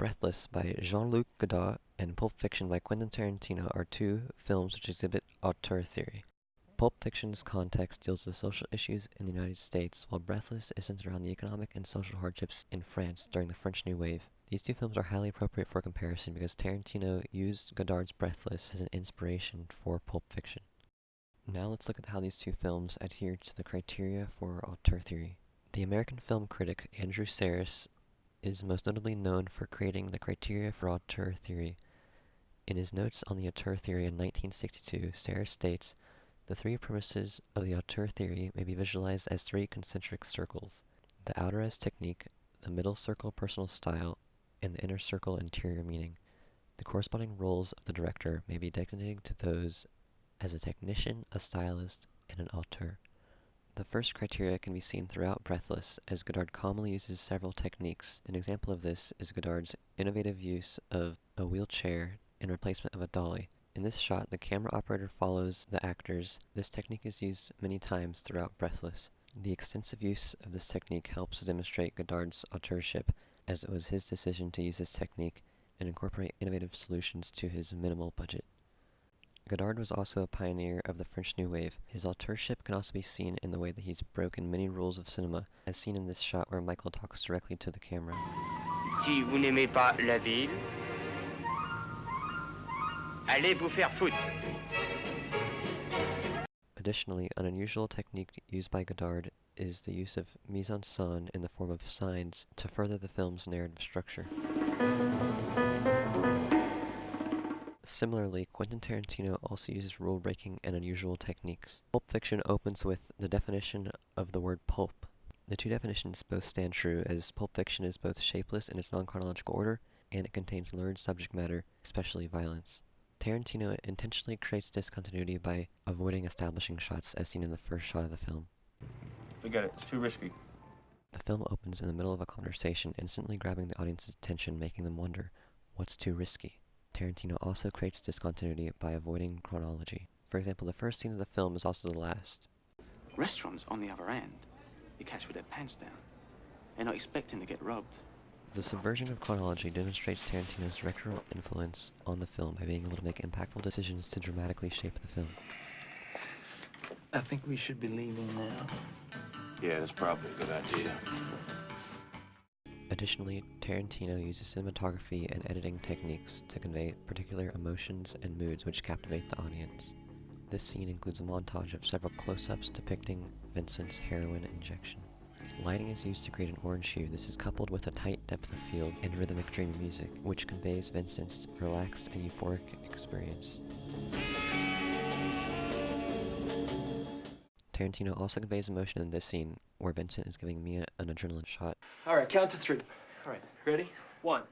Breathless by Jean-Luc Godard and Pulp Fiction by Quentin Tarantino are two films which exhibit auteur theory. Pulp Fiction's context deals with social issues in the United States, while Breathless is centered around the economic and social hardships in France during the French New Wave. These two films are highly appropriate for comparison because Tarantino used Godard's Breathless as an inspiration for Pulp Fiction. Now let's look at how these two films adhere to the criteria for auteur theory. The American film critic Andrew Sarris is most notably known for creating the criteria for auteur theory. In his notes on the auteur theory in 1962, Sarris states, "The three premises of the auteur theory may be visualized as three concentric circles: the outer as technique, the middle circle personal style, and the inner circle interior meaning. The corresponding roles of the director may be designated to those as a technician, a stylist, and an auteur." The first criteria can be seen throughout Breathless, as Godard commonly uses several techniques. An example of this is Godard's innovative use of a wheelchair in replacement of a dolly. In this shot, the camera operator follows the actors. This technique is used many times throughout Breathless. The extensive use of this technique helps to demonstrate Godard's auteurship, as it was his decision to use this technique and incorporate innovative solutions to his minimal budget. Godard was also a pioneer of the French New Wave. His auteurship can also be seen in the way that he's broken many rules of cinema, as seen in this shot where Michael talks directly to the camera. Si vous n'aimez pas la ville, allez vous faire foutre. Additionally, an unusual technique used by Godard is the use of mise-en-scène in the form of signs to further the film's narrative structure. Similarly, Quentin Tarantino also uses rule-breaking and unusual techniques. Pulp Fiction opens with the definition of the word pulp. The two definitions both stand true, as Pulp Fiction is both shapeless in its non-chronological order, and it contains lurid subject matter, especially violence. Tarantino intentionally creates discontinuity by avoiding establishing shots, as seen in the first shot of the film. Forget it, it's too risky. The film opens in the middle of a conversation, instantly grabbing the audience's attention, making them wonder, what's too risky? Tarantino also creates discontinuity by avoiding chronology. For example, the first scene of the film is also the last. Restaurants on the other end, you catch with their pants down. They're not expecting to get robbed. The subversion of chronology demonstrates Tarantino's directorial influence on the film by being able to make impactful decisions to dramatically shape the film. I think we should be leaving now. Yeah, that's probably a good idea. Additionally, Tarantino uses cinematography and editing techniques to convey particular emotions and moods which captivate the audience. This scene includes a montage of several close-ups depicting Vincent's heroin injection. Lighting is used to create an orange hue. This is coupled with a tight depth of field and rhythmic dreamy music, which conveys Vincent's relaxed and euphoric experience. Tarantino also conveys emotion in this scene, where Vincent is giving Mia an adrenaline shot. All right, count to three. All right, ready? 1.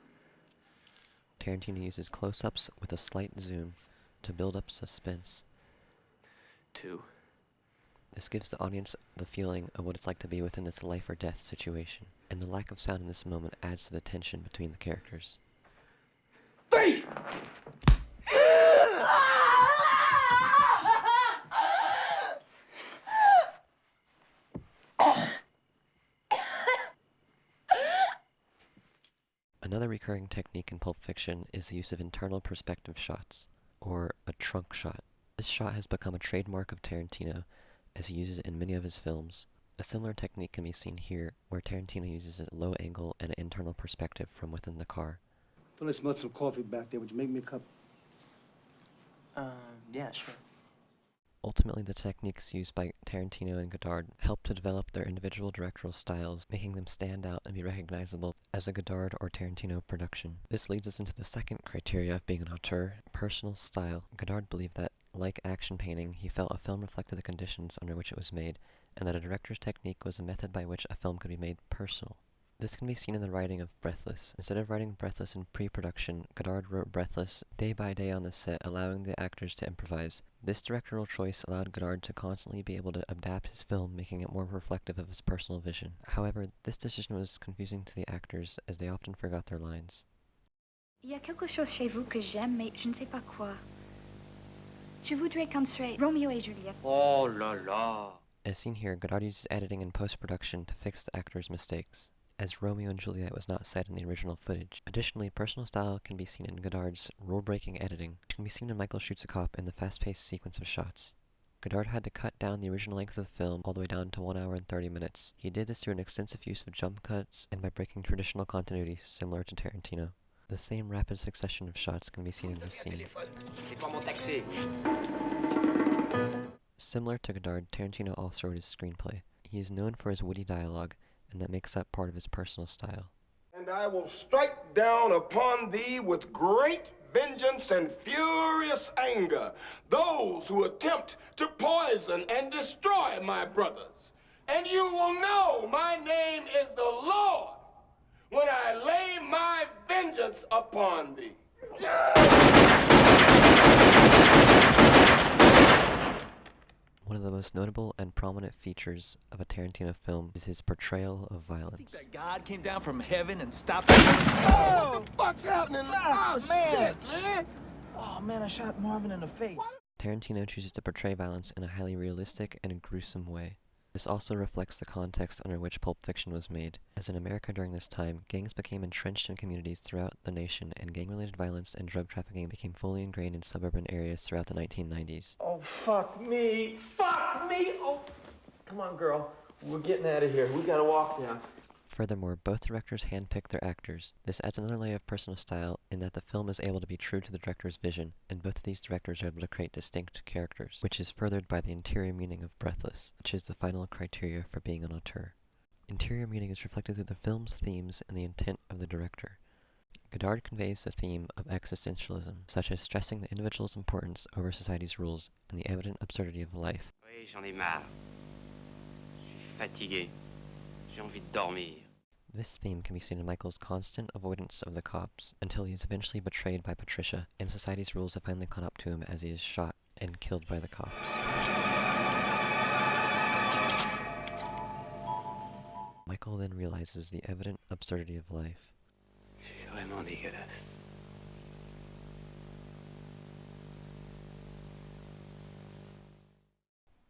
Tarantino uses close-ups with a slight zoom to build up suspense. 2. This gives the audience the feeling of what it's like to be within this life or death situation, and the lack of sound in this moment adds to the tension between the characters. 3! Another recurring technique in Pulp Fiction is the use of internal perspective shots, or a trunk shot. This shot has become a trademark of Tarantino, as he uses it in many of his films. A similar technique can be seen here, where Tarantino uses a low angle and an internal perspective from within the car. Well, I smelled some coffee back there. Would you make me a cup? Yeah, sure. Ultimately, the techniques used by Tarantino and Godard help to develop their individual directorial styles, making them stand out and be recognizable as a Godard or Tarantino production. This leads us into the second criteria of being an auteur, personal style. Godard believed that, like action painting, he felt a film reflected the conditions under which it was made, and that a director's technique was a method by which a film could be made personal. This can be seen in the writing of Breathless. Instead of writing Breathless in pre-production, Godard wrote Breathless day by day on the set, allowing the actors to improvise. This directorial choice allowed Godard to constantly be able to adapt his film, making it more reflective of his personal vision. However, this decision was confusing to the actors, as they often forgot their lines. Il y a quelque chose chez vous que j'aime, mais je ne sais pas quoi. Je voudrais qu'on soit Romeo et Juliette. Oh là là. As seen here, Godard uses editing and post-production to fix the actors' mistakes. as Romeo and Juliet was not set in the original footage. Additionally, personal style can be seen in Godard's rule-breaking editing, which can be seen when Michael shoots a cop in the fast-paced sequence of shots. Godard had to cut down the original length of the film all the way down to 1 hour and 30 minutes. He did this through an extensive use of jump cuts and by breaking traditional continuity similar to Tarantino. The same rapid succession of shots can be seen in this scene. Similar to Godard, Tarantino also wrote his screenplay. He is known for his witty dialogue, and that makes up part of his personal style. And I will strike down upon thee with great vengeance and furious anger those who attempt to poison and destroy my brothers. And you will know my name is the Lord when I lay my vengeance upon thee. One of the most notable and prominent features of a Tarantino film is his portrayal of violence. That God came down from heaven and stopped. Oh, what the fuck's happening? Oh, man. shit, man. Oh man, I shot Marvin in the face. Tarantino chooses to portray violence in a highly realistic and gruesome way. This also reflects the context under which Pulp Fiction was made, as in America during this time, gangs became entrenched in communities throughout the nation, and gang-related violence and drug trafficking became fully ingrained in suburban areas throughout the 1990s. Oh, fuck me. Fuck me. Oh, come on, girl. We're getting out of here. We gotta walk now. Furthermore, both directors handpicked their actors. This adds another layer of personal style in that the film is able to be true to the director's vision, and both of these directors are able to create distinct characters, which is furthered by the interior meaning of Breathless, which is the final criteria for being an auteur. Interior meaning is reflected through the film's themes and the intent of the director. Godard conveys the theme of existentialism, such as stressing the individual's importance over society's rules and the evident absurdity of life. Oui, j'en ai marre. Je suis fatigué. J'ai envie de dormir. This theme can be seen in Michael's constant avoidance of the cops until he is eventually betrayed by Patricia, and society's rules have finally caught up to him as he is shot and killed by the cops. Michael then realizes the evident absurdity of life. C'est vraiment dégueulasse.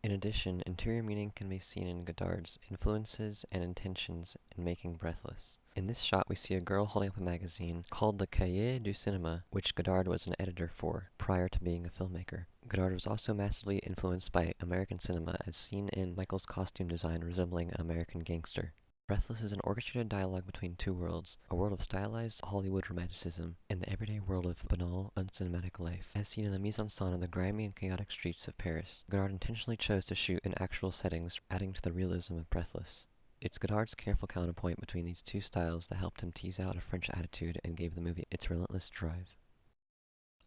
In addition, interior meaning can be seen in Godard's influences and intentions in making Breathless. In this shot, we see a girl holding up a magazine called the Cahiers du Cinéma, which Godard was an editor for prior to being a filmmaker. Godard was also massively influenced by American cinema, as seen in Michael's costume design resembling an American gangster. Breathless is an orchestrated dialogue between two worlds, a world of stylized Hollywood romanticism and the everyday world of banal, uncinematic life. As seen in the mise-en-scène of the grimy and chaotic streets of Paris, Godard intentionally chose to shoot in actual settings, adding to the realism of Breathless. It's Godard's careful counterpoint between these two styles that helped him tease out a French attitude and gave the movie its relentless drive.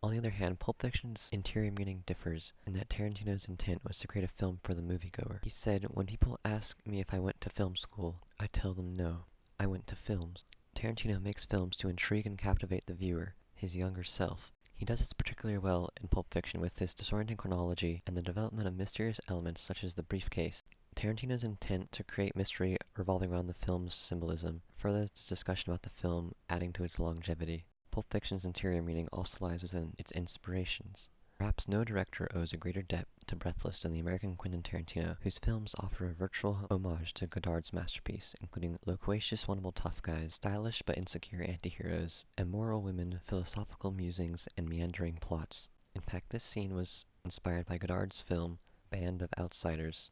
On the other hand, Pulp Fiction's interior meaning differs in that Tarantino's intent was to create a film for the moviegoer. He said, "When people ask me if I went to film school, I tell them no. I went to films." Tarantino makes films to intrigue and captivate the viewer, his younger self. He does this particularly well in Pulp Fiction with his disorienting chronology and the development of mysterious elements such as the briefcase. Tarantino's intent to create mystery revolving around the film's symbolism furthers the discussion about the film, adding to its longevity. Pulp Fiction's interior meaning also lies within its inspirations. Perhaps no director owes a greater debt to Breathless than the American Quentin Tarantino, whose films offer a virtual homage to Godard's masterpiece, including loquacious, wonderful tough guys, stylish but insecure anti-heroes, immoral women, philosophical musings, and meandering plots. In fact, this scene was inspired by Godard's film, Band of Outsiders.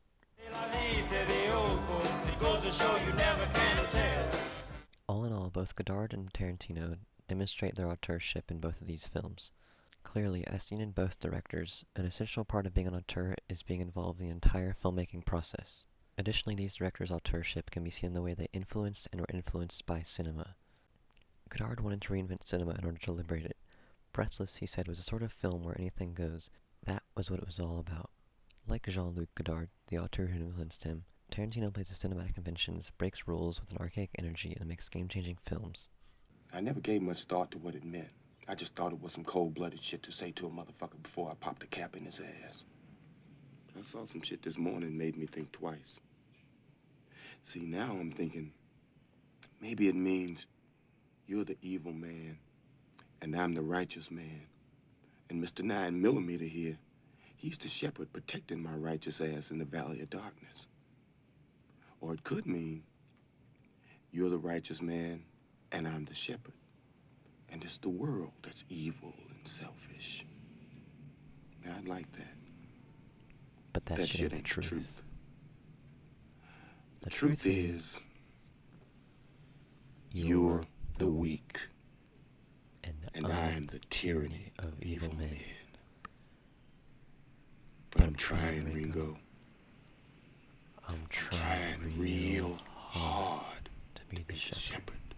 All in all, both Godard and Tarantino demonstrate their auteurship in both of these films. Clearly, as seen in both directors, an essential part of being an auteur is being involved in the entire filmmaking process. Additionally, these directors' auteurship can be seen in the way they influenced and were influenced by cinema. Godard wanted to reinvent cinema in order to liberate it. Breathless, he said, was a sort of film where anything goes. That was what it was all about. Like Jean-Luc Godard, the auteur who influenced him, Tarantino plays with cinematic conventions, breaks rules with an archaic energy, and makes game-changing films. I never gave much thought to what it meant. I just thought it was some cold-blooded shit to say to a motherfucker before I popped a cap in his ass. I saw some shit this morning made me think twice. See, now I'm thinking, maybe it means you're the evil man, and I'm the righteous man. And Mr. 9mm here, he's the shepherd protecting my righteous ass in the valley of darkness. Or it could mean You're the righteous man, and I'm the shepherd. And it's the world that's evil and selfish. Now, I'd like that. But that shit ain't the the truth. The truth is, you're the weak, and I'm the tyranny of evil men. But I'm trying, Ringo. I'm Trying trying real hard to be the shepherd. shepherd.